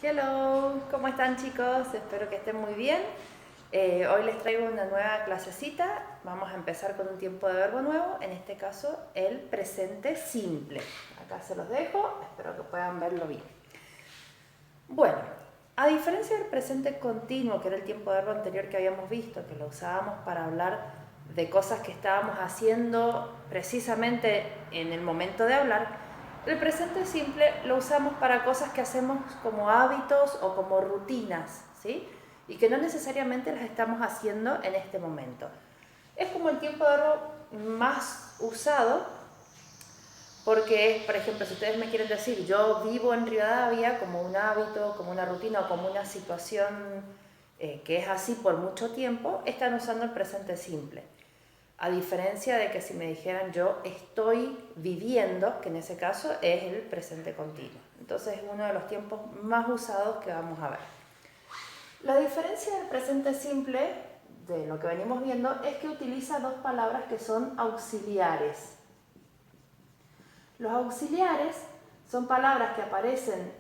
Hello, ¿cómo están chicos? Espero que estén muy bien. Hoy les traigo una nueva clasecita. Vamos a empezar con un tiempo de verbo nuevo, en este caso el presente simple. Acá se los dejo, espero que puedan verlo bien. Bueno, a diferencia del presente continuo, que era el tiempo de verbo anterior que habíamos visto, que lo usábamos para hablar de cosas que estábamos haciendo precisamente en el momento de hablar, el presente simple lo usamos para cosas que hacemos como hábitos o como rutinas, ¿sí? Y que no necesariamente las estamos haciendo en este momento. Es como el tiempo de verbo más usado porque, por ejemplo, si ustedes me quieren decir yo vivo en Rivadavia como un hábito, como una rutina o como una situación que es así por mucho tiempo, están usando el presente simple. A diferencia de que si me dijeran yo estoy viviendo, que en ese caso es el presente continuo. Entonces es uno de los tiempos más usados que vamos a ver. La diferencia del presente simple, de lo que venimos viendo, es que utiliza dos palabras que son auxiliares. Los auxiliares son palabras que aparecen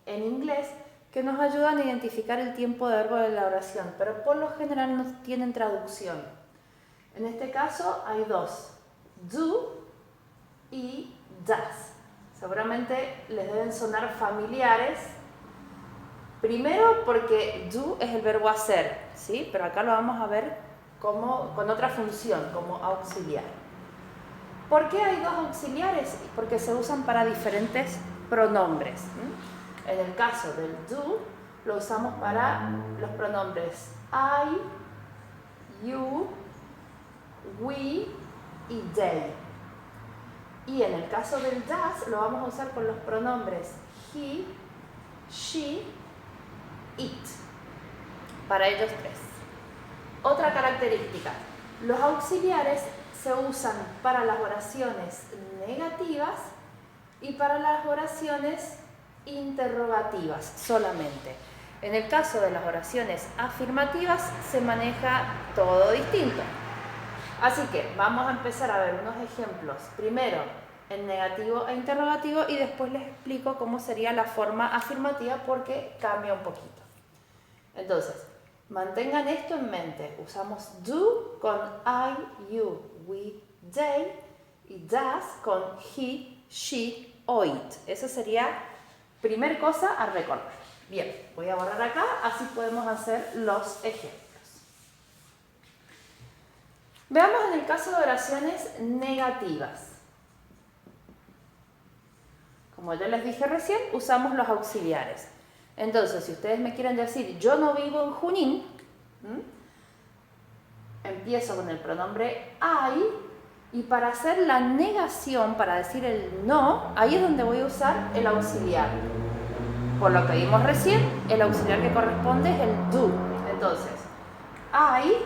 en inglés que nos ayudan a identificar el tiempo de verbo de la oración, pero por lo general no tienen traducción. En este caso hay dos, do y does. Seguramente les deben sonar familiares. Primero porque do es el verbo hacer, ¿sí? Pero acá lo vamos a ver con otra función, como auxiliar. ¿Por qué hay dos auxiliares? Porque se usan para diferentes pronombres. En el caso del do, lo usamos para los pronombres I, you, we y they. Y en el caso del does lo vamos a usar con los pronombres he, she, it. Para ellos tres. Otra característica, los auxiliares se usan para las oraciones negativas y para las oraciones interrogativas solamente. En el caso de las oraciones afirmativas se maneja todo distinto. Así que vamos a empezar a ver unos ejemplos, primero en negativo e interrogativo y después les explico cómo sería la forma afirmativa porque cambia un poquito. Entonces, mantengan esto en mente, usamos do con I, you, we, they y does con he, she o it. Eso sería primer cosa a recordar. Bien, voy a borrar acá, así podemos hacer los ejemplos. Veamos en el caso de oraciones negativas. Como yo les dije recién, usamos los auxiliares. Entonces, si ustedes me quieren decir yo no vivo en Junín, empiezo con el pronombre I y para hacer la negación, para decir el no, ahí es donde voy a usar el auxiliar. Por lo que vimos recién, el auxiliar que corresponde es el do. Entonces, I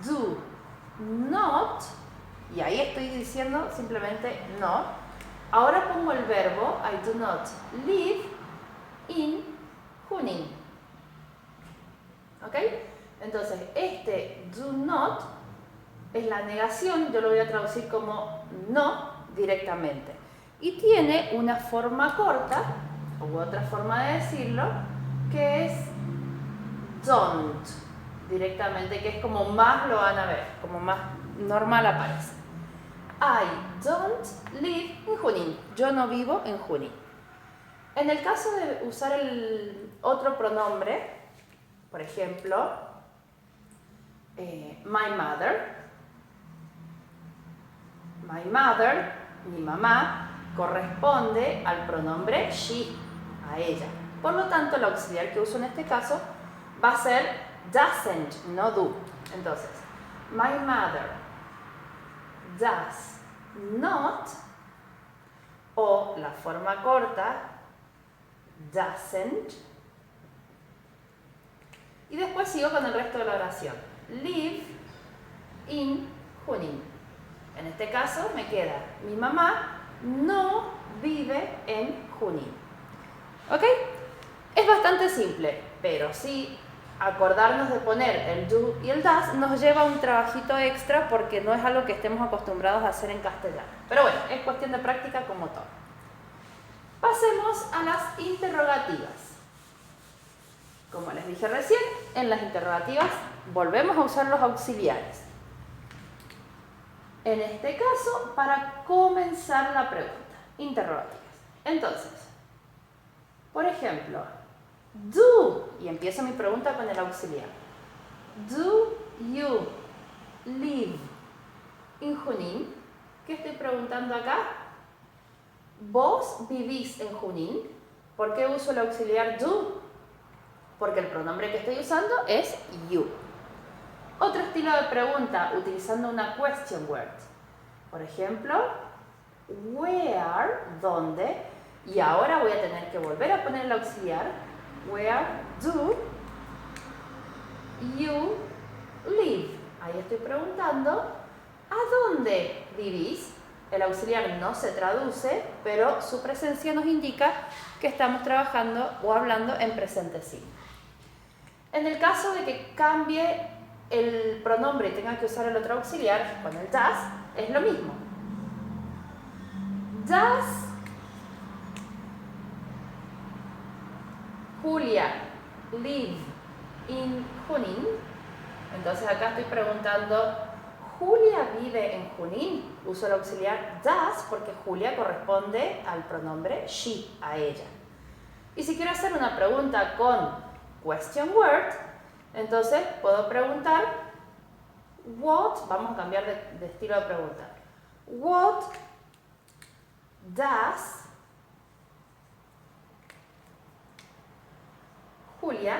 do not, y ahí estoy diciendo simplemente no. Ahora pongo el verbo I do not live in Junín. ¿Ok? Entonces, este do not es la negación, yo lo voy a traducir como no directamente. Y tiene una forma corta, u otra forma de decirlo, que es don't. Directamente, que es como más lo van a ver, como más normal aparece. I don't live in Junín. Yo no vivo en Junín. En el caso de usar el otro pronombre, por ejemplo, my mother. My mother, mi mamá, corresponde al pronombre she, a ella. Por lo tanto, el auxiliar que uso en este caso va a ser doesn't, no do. Entonces, my mother does not, o la forma corta, doesn't. Y después sigo con el resto de la oración. Live in Junín. En este caso me queda, mi mamá no vive en Junín. ¿Ok? Es bastante simple, pero sí acordarnos de poner el do y el does nos lleva un trabajito extra porque no es algo que estemos acostumbrados a hacer en castellano. Pero bueno, es cuestión de práctica como todo. Pasemos a las interrogativas. Como les dije recién, en las interrogativas volvemos a usar los auxiliares. En este caso, para comenzar la pregunta, interrogativas. Entonces, por ejemplo, do, y empiezo mi pregunta con el auxiliar. Do you live in Junín? ¿Qué estoy preguntando acá? ¿Vos vivís en Junín? ¿Por qué uso el auxiliar do? Porque el pronombre que estoy usando es you. Otro estilo de pregunta utilizando una question word. Por ejemplo, where, ¿dónde? Y ahora voy a tener que volver a poner el auxiliar. Where do you live? Ahí estoy preguntando, ¿a dónde vivís? El auxiliar no se traduce, pero su presencia nos indica que estamos trabajando o hablando en presente simple. En el caso de que cambie el pronombre y tenga que usar el otro auxiliar, con el does, es lo mismo. Does Julia live in Junín? Entonces acá estoy preguntando, ¿Julia vive en Junín? Uso el auxiliar does porque Julia corresponde al pronombre she, a ella. Y si quiero hacer una pregunta con question word, entonces puedo preguntar what, vamos a cambiar de estilo de pregunta. What does Julia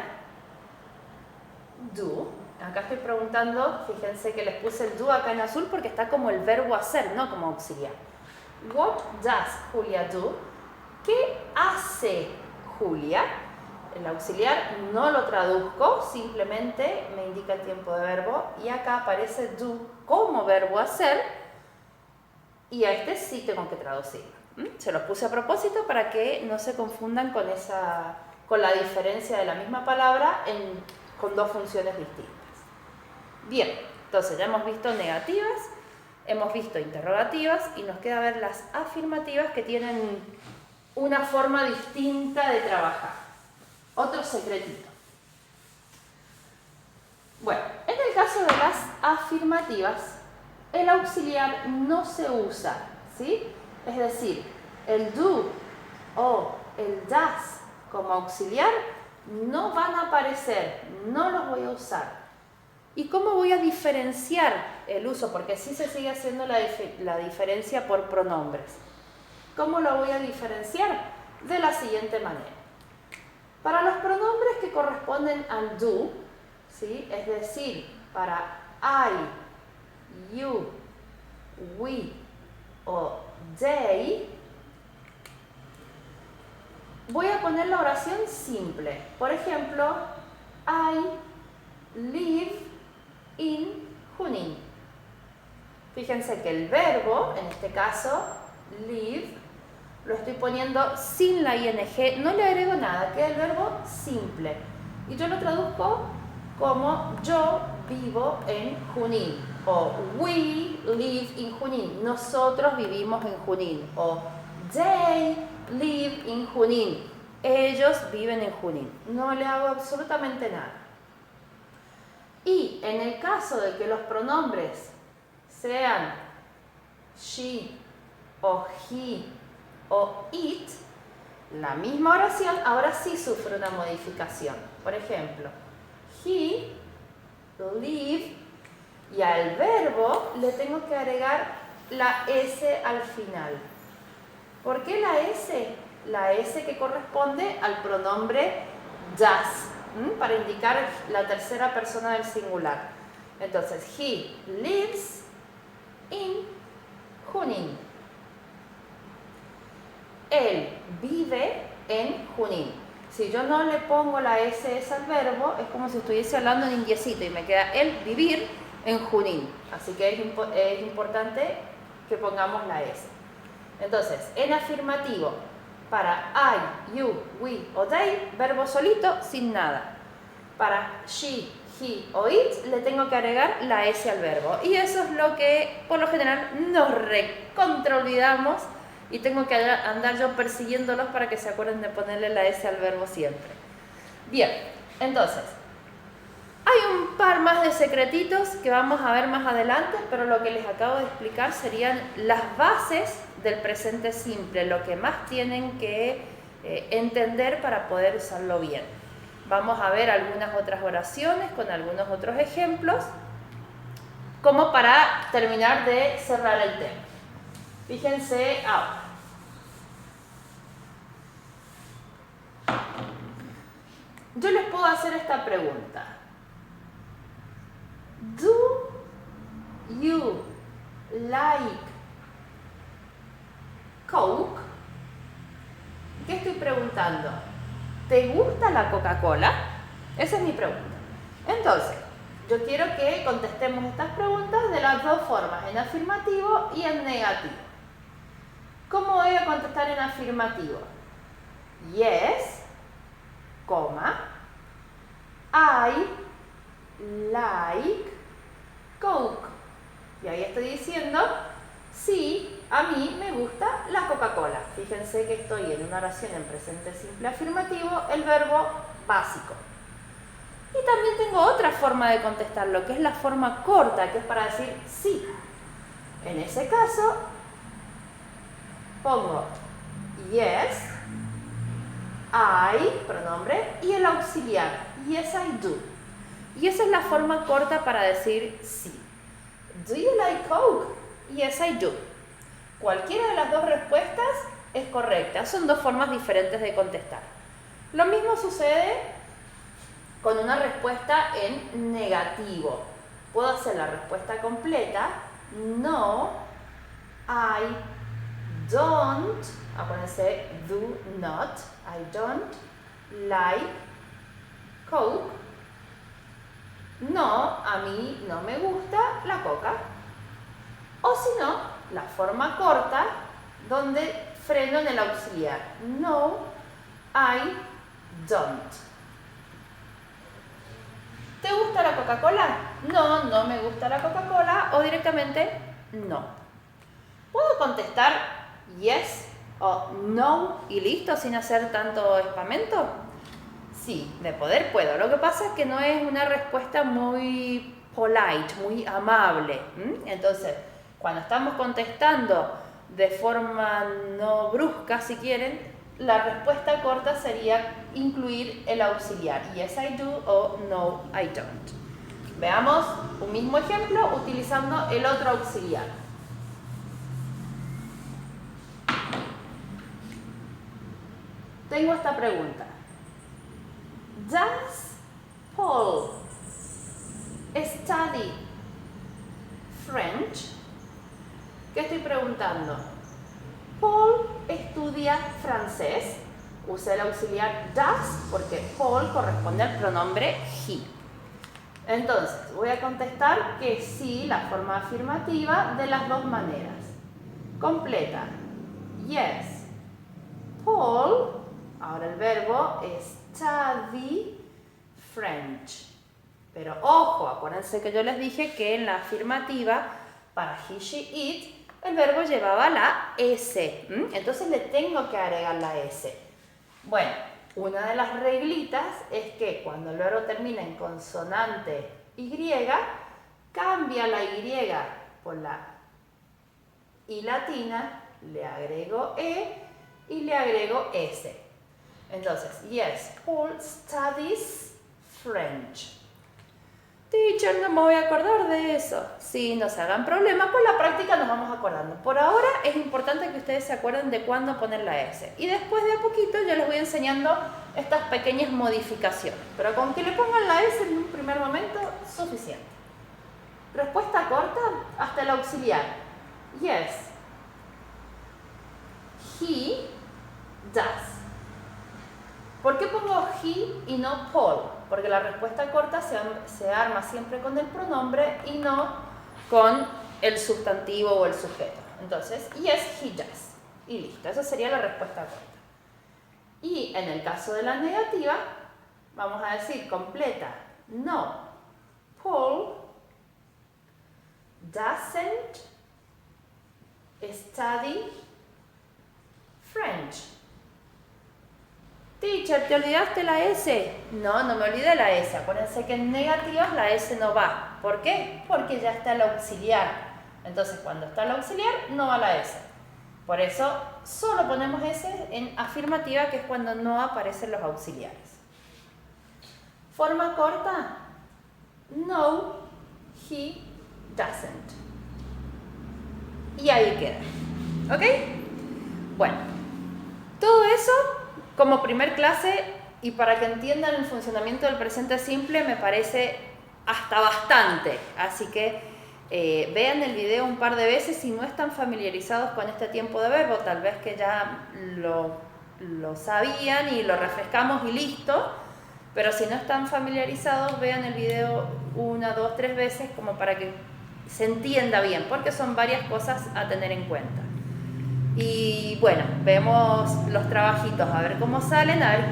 do? Acá estoy preguntando, fíjense que les puse el do acá en azul porque está como el verbo hacer, no como auxiliar. What does Julia do? ¿Qué hace Julia? El auxiliar no lo traduzco, simplemente me indica el tiempo de verbo y acá aparece do como verbo hacer y a este sí tengo que traducirlo. Se los puse a propósito para que no se confundan con la diferencia de la misma palabra con dos funciones distintas. Bien, entonces ya hemos visto negativas, hemos visto interrogativas y nos queda ver las afirmativas que tienen una forma distinta de trabajar. Otro secretito. Bueno, en el caso de las afirmativas, el auxiliar no se usa, ¿sí? Es decir, el do o el does como auxiliar no van a aparecer, no los voy a usar. ¿Y cómo voy a diferenciar el uso? Porque sí se sigue haciendo la diferencia por pronombres. ¿Cómo lo voy a diferenciar? De la siguiente manera. Para los pronombres que corresponden al do, ¿sí? Es decir, para I, you, we o they, voy a poner la oración simple. Por ejemplo, I live in Junín. Fíjense que el verbo, en este caso, live, lo estoy poniendo sin la ing, no le agrego nada, queda el verbo simple. Y yo lo traduzco como yo vivo en Junín. O we live in Junín. Nosotros vivimos en Junín. O they live in Junín. Ellos viven en Junín. No le hago absolutamente nada. Y en el caso de que los pronombres sean she o he o it, la misma oración ahora sí sufre una modificación. Por ejemplo, he, live, y al verbo le tengo que agregar la S al final. ¿Por qué la S? La S que corresponde al pronombre does, para indicar la tercera persona del singular. Entonces, he lives in Junín. Él vive en Junín. Si yo no le pongo la SS al verbo, es como si estuviese hablando en indiecito y me queda él vivir en Junín. Así que es importante que pongamos la S. Entonces, en afirmativo, para I, you, we o they, verbo solito, sin nada. Para she, he o it, le tengo que agregar la S al verbo. Y eso es lo que, por lo general, nos recontraolvidamos y tengo que andar yo persiguiéndolos para que se acuerden de ponerle la S al verbo siempre. Bien, entonces, hay un par más de secretitos que vamos a ver más adelante, pero lo que les acabo de explicar serían las bases del presente simple, lo que más tienen que entender para poder usarlo bien. Vamos a ver algunas otras oraciones con algunos otros ejemplos, como para terminar de cerrar el tema. Fíjense ahora. Yo les puedo hacer esta pregunta. Do you like Coke? ¿Qué estoy preguntando? ¿Te gusta la Coca-Cola? Esa es mi pregunta. Entonces, yo quiero que contestemos estas preguntas de las dos formas, en afirmativo y en negativo. ¿Cómo voy a contestar en afirmativo? Yes, I like Coke. Y ahí estoy diciendo, sí, a mí me gusta la Coca-Cola. Fíjense que estoy en una oración en presente simple afirmativo, el verbo básico. Y también tengo otra forma de contestarlo, que es la forma corta, que es para decir sí. En ese caso, pongo yes, I, pronombre, y el auxiliar, yes I do. Y esa es la forma corta para decir sí. Do you like Coke? Yes I do. Cualquiera de las dos respuestas es correcta. Son dos formas diferentes de contestar. Lo mismo sucede con una respuesta en negativo. Puedo hacer la respuesta completa. No, I don't, acuérdense, do not, I don't like Coke. No, a mí no me gusta la coca. O si no, la forma corta, donde freno en el auxiliar. No, I don't. ¿Te gusta la Coca-Cola? No, no me gusta la Coca-Cola. O directamente, no. ¿Puedo contestar yes o no y listo sin hacer tanto espamento? Sí, de poder puedo. Lo que pasa es que no es una respuesta muy polite, muy amable. Entonces, cuando estamos contestando de forma no brusca, si quieren, la respuesta corta sería incluir el auxiliar, yes I do o no I don't. Veamos un mismo ejemplo utilizando el otro auxiliar. Tengo esta pregunta. Does Paul study French? ¿Qué estoy preguntando? Paul estudia francés. Usé el auxiliar does porque Paul corresponde al pronombre he. Entonces, voy a contestar que sí, la forma afirmativa de las dos maneras. Completa. Yes. Paul, ahora el verbo study French. Pero ojo, acuérdense que yo les dije que en la afirmativa, para he, she, it, el verbo llevaba la S. Entonces le tengo que agregar la S. Bueno, una de las reglitas es que cuando el verbo termina en consonante Y, cambia la Y por la I latina, le agrego E y le agrego S. Entonces, yes, Paul studies French. Teacher, no me voy a acordar de eso. Si no se hagan problemas, con la práctica nos vamos acordando. Por ahora es importante que ustedes se acuerden de cuándo poner la S. Y después de a poquito yo les voy enseñando estas pequeñas modificaciones. Pero con que le pongan la S en un primer momento, suficiente. Respuesta corta, hasta el auxiliar. Yes. He does. ¿Por qué pongo he y no Paul? Porque la respuesta corta se arma siempre con el pronombre y no con el sustantivo o el sujeto. Entonces, yes, he does. Y listo, esa sería la respuesta corta. Y en el caso de la negativa, vamos a decir completa. No, Paul doesn't study French. Teacher, ¿te olvidaste la S? No, no me olvidé la S. Acuérdense que en negativas la S no va. ¿Por qué? Porque ya está el auxiliar. Entonces, cuando está el auxiliar, no va la S. Por eso, solo ponemos S en afirmativa, que es cuando no aparecen los auxiliares. Forma corta. No, he doesn't. Y ahí queda. ¿Ok? Bueno, todo eso como primer clase y para que entiendan el funcionamiento del presente simple me parece hasta bastante. Así que vean el video un par de veces si no están familiarizados con este tiempo de verbo, tal vez que ya lo sabían y lo refrescamos y listo. Pero si no están familiarizados, vean el video 1, 2, 3 veces como para que se entienda bien, porque son varias cosas a tener en cuenta. Y bueno, vemos los trabajitos, a ver cómo salen, a ver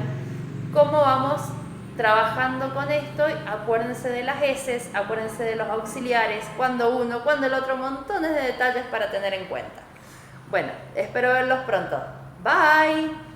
cómo vamos trabajando con esto. Acuérdense de las S, acuérdense de los auxiliares, cuando uno, cuando el otro, montones de detalles para tener en cuenta. Bueno, espero verlos pronto. Bye.